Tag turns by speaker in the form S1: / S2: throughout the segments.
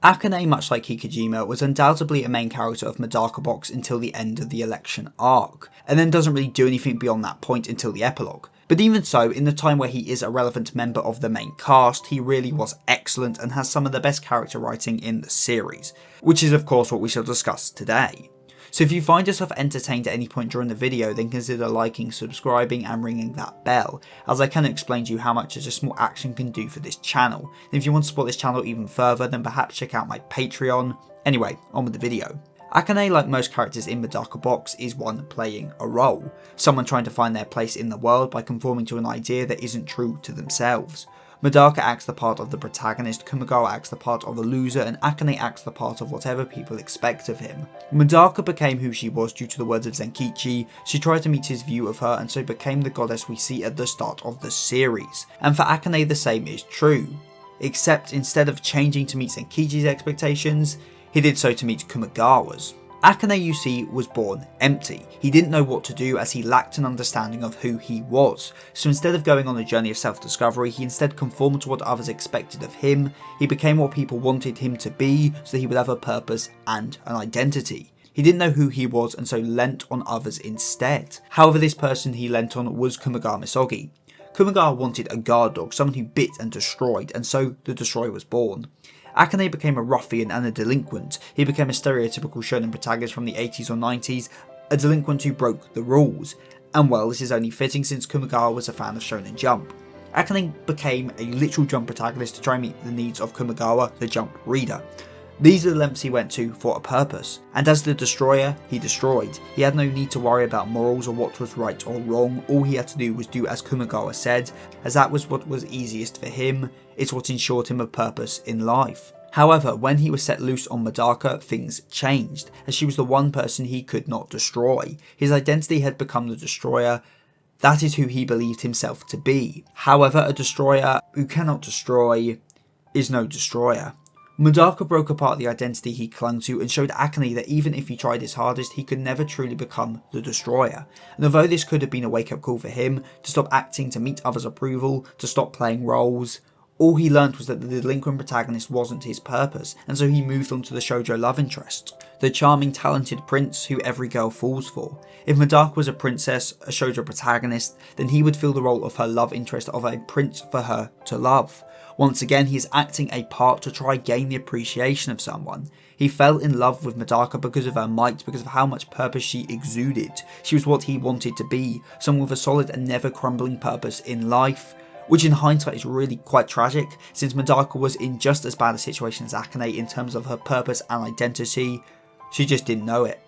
S1: Akane, much like Hikijima, was undoubtedly a main character of Medaka Box until the end of the election arc, and then doesn't really do anything beyond that point until the epilogue. But even so, in the time where he is a relevant member of the main cast, he really was excellent and has some of the best character writing in the series, which is of course what we shall discuss today. So if you find yourself entertained at any point during the video, then consider liking, subscribing and ringing that bell, as I can explain to you how much just a small action can do for this channel. And if you want to support this channel even further, then perhaps check out my Patreon. Anyway, on with the video. Akane, like most characters in Medaka Box, is one playing a role, someone trying to find their place in the world by conforming to an idea that isn't true to themselves. Medaka acts the part of the protagonist, Kumigawa acts the part of the loser, and Akane acts the part of whatever people expect of him. Medaka became who she was due to the words of Zenkichi. She tried to meet his view of her and so became the goddess we see at the start of the series. And for Akane the same is true, except instead of changing to meet Zenkichi's expectations, he did so to meet Kumigawa's. Akane, you see, was born empty. He didn't know what to do as he lacked an understanding of who he was. So instead of going on a journey of self-discovery, he instead conformed to what others expected of him. He became what people wanted him to be so that he would have a purpose and an identity. He didn't know who he was and so lent on others instead. However, this person he lent on was Kumigawa Misogi. Kumigawa wanted a guard dog, someone who bit and destroyed, and so the Destroyer was born. Akane became a ruffian and a delinquent. He became a stereotypical shonen protagonist from the 80s or 90s, a delinquent who broke the rules. And well, this is only fitting since Kumigawa was a fan of Shonen Jump. Akane became a literal Jump protagonist to try and meet the needs of Kumigawa, the Jump reader. These are the lengths he went to for a purpose, and as the Destroyer, he destroyed. He had no need to worry about morals or what was right or wrong. All he had to do was do as Kumigawa said, as that was what was easiest for him. It's what ensured him a purpose in life. However, when he was set loose on Medaka, things changed, as she was the one person he could not destroy. His identity had become the Destroyer. That is who he believed himself to be. However, a Destroyer who cannot destroy is no Destroyer. Medaka broke apart the identity he clung to and showed Akane that even if he tried his hardest, he could never truly become the Destroyer. And although this could have been a wake-up call for him, to stop acting to meet others' approval, to stop playing roles, all he learnt was that the delinquent protagonist wasn't his purpose, and so he moved on to the shoujo love interest, the charming, talented prince who every girl falls for. If Medaka was a princess, a shoujo protagonist, then he would fill the role of her love interest of a prince for her to love. Once again, he is acting a part to try gain the appreciation of someone. He fell in love with Medaka because of her might, because of how much purpose she exuded. She was what he wanted to be, someone with a solid and never crumbling purpose in life. Which in hindsight is really quite tragic, since Medaka was in just as bad a situation as Akane in terms of her purpose and identity. She just didn't know it.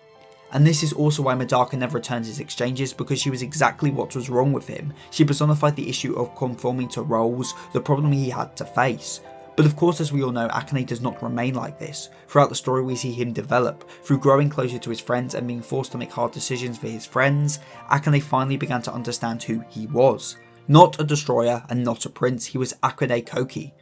S1: And this is also why Medaka never returned his exchanges, because she was exactly what was wrong with him. She personified the issue of conforming to roles, the problem he had to face. But of course, as we all know, Akane does not remain like this. Throughout the story we see him develop. Through growing closer to his friends and being forced to make hard decisions for his friends, Akane finally began to understand who he was. Not a Destroyer and not a prince, he was Akune Kouki.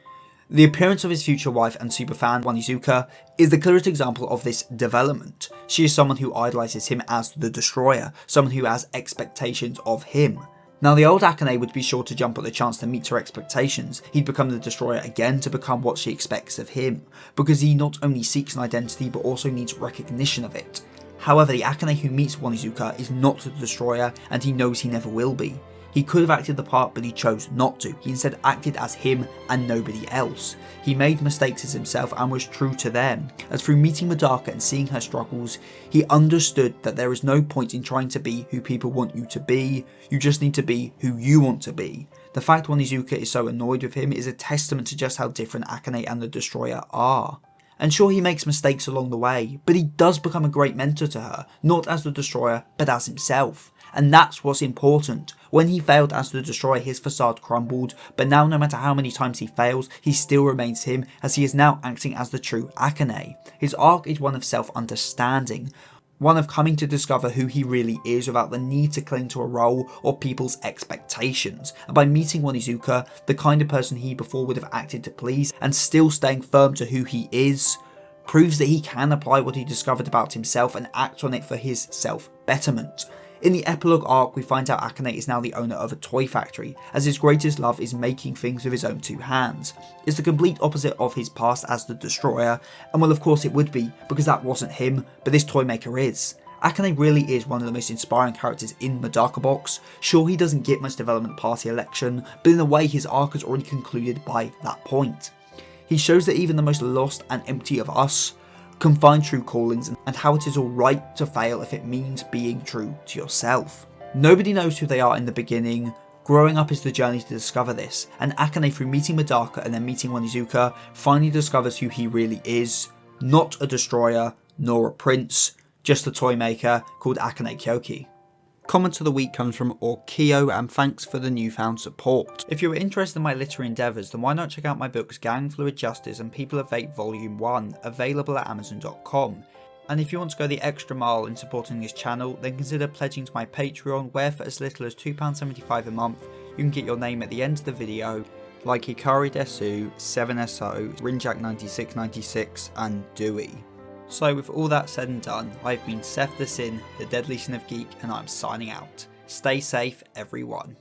S1: The appearance of his future wife and superfan Onizuka is the clearest example of this development. She is someone who idolises him as the Destroyer, someone who has expectations of him. Now the old Akane would be sure to jump at the chance to meet her expectations. He'd become the Destroyer again to become what she expects of him, because he not only seeks an identity but also needs recognition of it. However, the Akane who meets Onizuka is not the Destroyer, and he knows he never will be. He could have acted the part, but he chose not to. He instead acted as him and nobody else. He made mistakes as himself and was true to them, as through meeting Medaka and seeing her struggles, he understood that there is no point in trying to be who people want you to be. You just need to be who you want to be. The fact Onizuka is so annoyed with him is a testament to just how different Akane and the Destroyer are. And sure, he makes mistakes along the way, but he does become a great mentor to her, not as the Destroyer, but as himself. And that's what's important. When he failed as the Destroyer, his facade crumbled, but now no matter how many times he fails, he still remains him, as he is now acting as the true Akane. His arc is one of self-understanding, one of coming to discover who he really is without the need to cling to a role or people's expectations. And by meeting Onizuka, the kind of person he before would have acted to please, and still staying firm to who he is, proves that he can apply what he discovered about himself and act on it for his self-betterment. In the epilogue arc, we find out Akune is now the owner of a toy factory, as his greatest love is making things with his own two hands. It's the complete opposite of his past as the Destroyer, and well, of course it would be, because that wasn't him, but this toy maker is. Akune really is one of the most inspiring characters in Medaka Box. Sure, he doesn't get much development past the election, but in a way his arc is already concluded by that point. He shows that even the most lost and empty of us can find true callings, and how it is alright to fail if it means being true to yourself. Nobody knows who they are in the beginning. Growing up is the journey to discover this, and Akune, through meeting Medaka and then meeting Onizuka, finally discovers who he really is. Not a destroyer, nor a prince, just a toy maker called Akune Kouki. Comment of the week comes from Orkio, and thanks for the newfound support. If you're interested in my literary endeavours, then why not check out my books Gang, Fluid Justice and People of Fate Volume 1, available at Amazon.com. And if you want to go the extra mile in supporting this channel, then consider pledging to my Patreon, where for as little as £2.75 a month, you can get your name at the end of the video, like Hikari Desu, 7SO, Rinjak9696 and Dewey. So with all that said and done, I've been SephTheSin, the Deadly Sin of Geek, and I'm signing out. Stay safe, everyone.